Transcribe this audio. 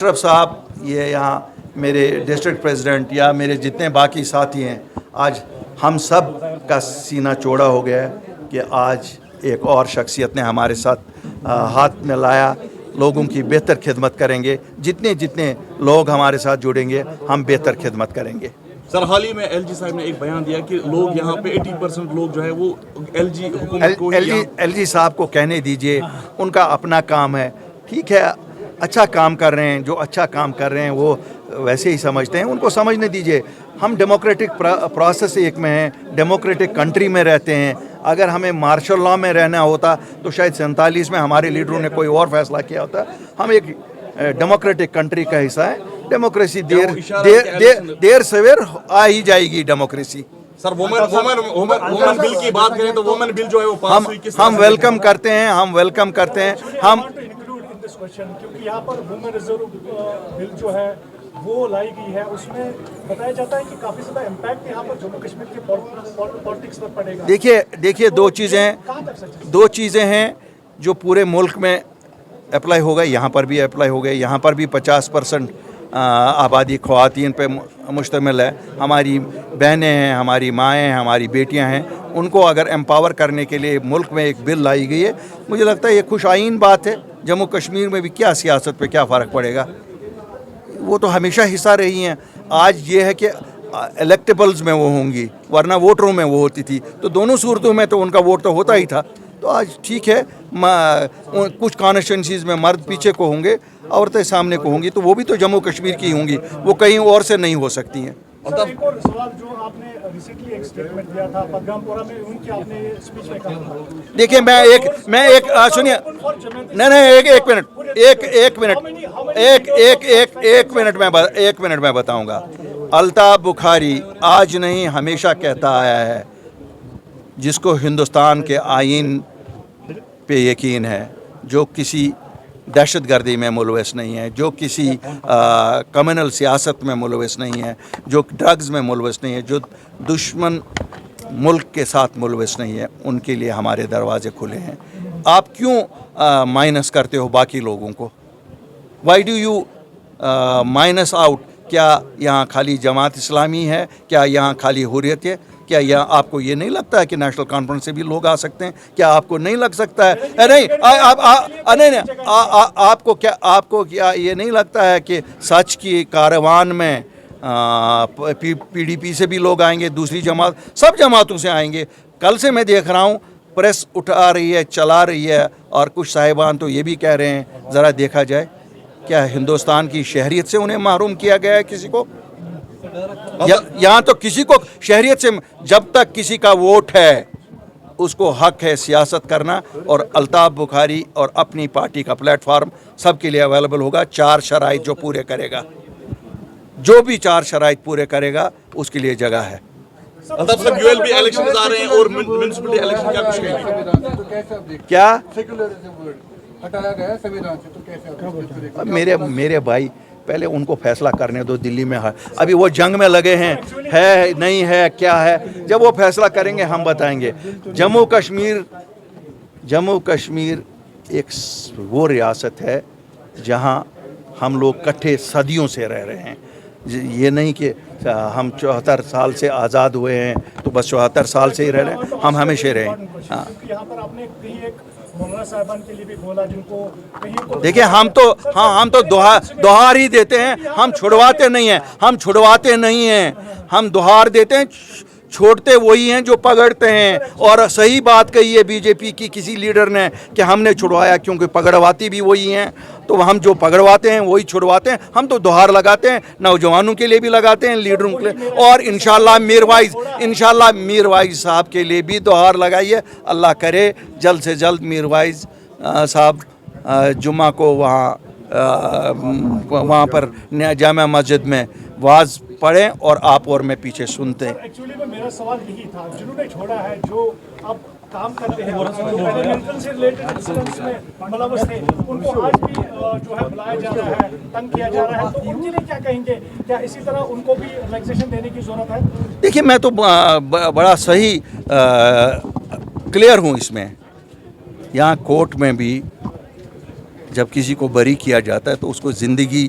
اشرف صاحب، یہ یہاں میرے ڈسٹرکٹ پریزیڈنٹ یا میرے جتنے باقی ساتھی ہیں، آج ہم سب کا سینہ چوڑا ہو گیا ہے کہ آج ایک اور شخصیت نے ہمارے ساتھ ہاتھ میں لایا. لوگوں کی بہتر خدمت کریں گے. جتنے لوگ ہمارے ساتھ جڑیں گے ہم بہتر خدمت کریں گے. سر، حال ہی میں ایل جی صاحب نے ایک بیان دیا کہ لوگ یہاں پہ 80% لوگ جو ہے وہ ایل جی حکومت کو ایل جی صاحب کو کہنے دیجئے، ان کا اپنا کام ہے. ٹھیک ہے، اچھا کام کر رہے ہیں. جو اچھا کام کر رہے ہیں وہ ویسے ہی سمجھتے ہیں، ان کو سمجھنے دیجئے. ہم ڈیموکریٹک پروسیس ایک میں ہیں، ڈیموکریٹک کنٹری میں رہتے ہیں. اگر ہمیں مارشل لاء میں رہنا ہوتا تو شاید 47 میں ہمارے لیڈروں نے کوئی اور فیصلہ کیا ہوتا. ہم ایک ڈیموکریٹک کنٹری کا حصہ ہے. ڈیموکریسی دیر سویر آ ہی جائے گی ڈیموکریسی. سر، وومن بل کی بات کریں تو وومن بل جو ہے وہ پاس ہوئی، کس طرح ہم ویلکم کرتے ہیں. ہم کیونکہ یہاں پر وومن ریزرو بل جو ہے وہ لائی گئی ہے، اس میں بتایا جاتا ہے کہ کافی زیادہ امپیکٹ یہاں پر جموں کشمیر کے پالیٹکس پر پڑے گا. دیکھیے دو چیزیں ہیں جو پورے ملک میں اپلائی ہو گئے. یہاں پر بھی اپلائی ہو گئے. یہاں پر بھی 50% آبادی خواتین پہ مشتمل ہے. ہماری بہنیں ہیں، ہماری مائیں ہیں، ہماری بیٹیاں ہیں. ان کو اگر امپاور کرنے کے لیے ملک میں ایک بل لائی گئی ہے، مجھے لگتا ہے یہ خوش آئین بات ہے. جموں کشمیر میں بھی کیا سیاست پہ کیا فرق پڑے گا؟ وہ تو ہمیشہ حصہ رہی ہیں. آج یہ ہے کہ الیکٹیبلز میں وہ ہوں گی، ورنہ ووٹروں میں وہ ہوتی تھی. تو دونوں صورتوں میں تو ان کا ووٹ تو ہوتا ہی تھا. تو آج ٹھیک ہے، کچھ کانسٹیٹوئنسیز میں مرد پیچھے کو ہوں گے، عورتیں سامنے کو ہوں گی. تو وہ بھی تو جموں کشمیر کی ہوں گی، وہ کہیں اور سے نہیں ہو سکتی ہیں. ایک اور سوال جو آپ نے ریسنٹلی ایک اسٹیٹمنٹ دیا تھا پدگام پورہ میں، ان کی آپ نے اسپیچ میں کہا تھا. دیکھیں میں ایک سنیے، نہیں ایک منٹ میں بتاؤں گا. الطاف بخاری آج نہیں ہمیشہ کہتا آیا ہے، جس کو ہندوستان کے آئین پہ یقین ہے، جو کسی دہشت گردی میں ملوث نہیں ہے، جو کسی کمیونل سیاست میں ملوث نہیں ہے، جو ڈرگز میں ملوث نہیں ہے، جو دشمن ملک کے ساتھ ملوث نہیں ہے، ان کے لیے ہمارے دروازے کھلے ہیں. آپ کیوں مائنس کرتے ہو باقی لوگوں کو؟ Why do you minus out? کیا یہاں خالی جماعت اسلامی ہے؟ کیا یہاں خالی حریت ہے؟ کیا یہاں آپ کو یہ نہیں لگتا ہے کہ نیشنل کانفرنس سے بھی لوگ آ سکتے ہیں؟ کیا آپ کو نہیں لگ سکتا ہے؟ نہیں، آپ کو کیا یہ نہیں لگتا ہے کہ سچ کی کاروان میں پی ڈی پی سے بھی لوگ آئیں گے، دوسری جماعت، سب جماعتوں سے آئیں گے؟ کل سے میں دیکھ رہا ہوں پریس اٹھا رہی ہے، چلا رہی ہے، اور کچھ صاحبان تو یہ بھی کہہ رہے ہیں ذرا دیکھا جائے کیا ہندوستان کی شہریت سے انہیں محروم کیا گیا ہے کسی کو؟ یہاں تو کسی کو شہریت سے، جب تک کسی کا ووٹ ہے اس کو حق ہے سیاست کرنا. اور الطاف بخاری اور اپنی پارٹی کا پلیٹ فارم سب کے لیے اویلیبل ہوگا. 4 شرائط جو پورے کرے گا، جو بھی 4 شرائط پورے کرے گا، اس کے لیے جگہ ہے. الطاف صاحب، ULB الیکشنز آ رہے ہیں اور میونسپلٹی الیکشن، کیا کچھ کہیں گے؟ کیا ہٹایا گیا سنویدھان سے، تو کیسے میرے بھائی پہلے ان کو فیصلہ کرنے دو. دلی میں ابھی وہ جنگ میں لگے ہیں، ہے نہیں ہے کیا ہے، جب وہ فیصلہ کریں گے ہم بتائیں گے. جموں کشمیر ایک وہ ریاست ہے جہاں ہم لوگ کٹھے صدیوں سے رہ رہے ہیں. یہ نہیں کہ ہم 74 سال سے آزاد ہوئے ہیں تو بس 74 سال سے ہی رہ رہے ہیں، ہم ہمیشہ رہے ہیں. یہاں پر آپ نے کہیں ایک مولانا صاحبان کے لیے بھی بولا، جن کو دیکھیں ہم تو دہار ہی دیتے ہیں، ہم چھڑواتے نہیں ہیں. ہم دہار دیتے ہیں، چھوڑتے وہی ہیں جو پکڑتے ہیں. اور صحیح بات کہی ہے بی جے پی کی کسی لیڈر نے کہ ہم نے چھڑوایا، کیونکہ پکڑواتی بھی وہی ہیں. تو ہم جو پکڑواتے ہیں وہی چھڑواتے ہیں. ہم تو دہار لگاتے ہیں، نوجوانوں کے لیے بھی لگاتے ہیں، لیڈروں کے لیے. اور انشاءاللہ میر وائز صاحب کے لیے بھی دہار لگائیے. اللہ کرے جلد سے جلد میر وائز صاحب جمعہ کو وہاں پر جامع مسجد میں واز پڑھیں اور آپ اور میں پیچھے سنتے ہیں. ایکچولی میں میرا سوال یہی تھا، جنہوں نے چھوڑا ہے، جو اب کام کرتے ہیں، سے ریلیٹڈ انسیڈنٹس میں ملوث تھے، ان کو آج بھی جو ہے بلایا جا رہا ہے، تنگ کیا جا رہا ہے، تو ان کے لیے کیا کہیں گے؟ کیا اسی طرح ان کو بھی ریلیکسیشن دینے کی ضرورت ہے؟ دیکھیے میں تو بڑا صحیح کلیئر ہوں اس میں. یہاں کورٹ میں بھی جب کسی کو بری کیا جاتا ہے تو اس کو زندگی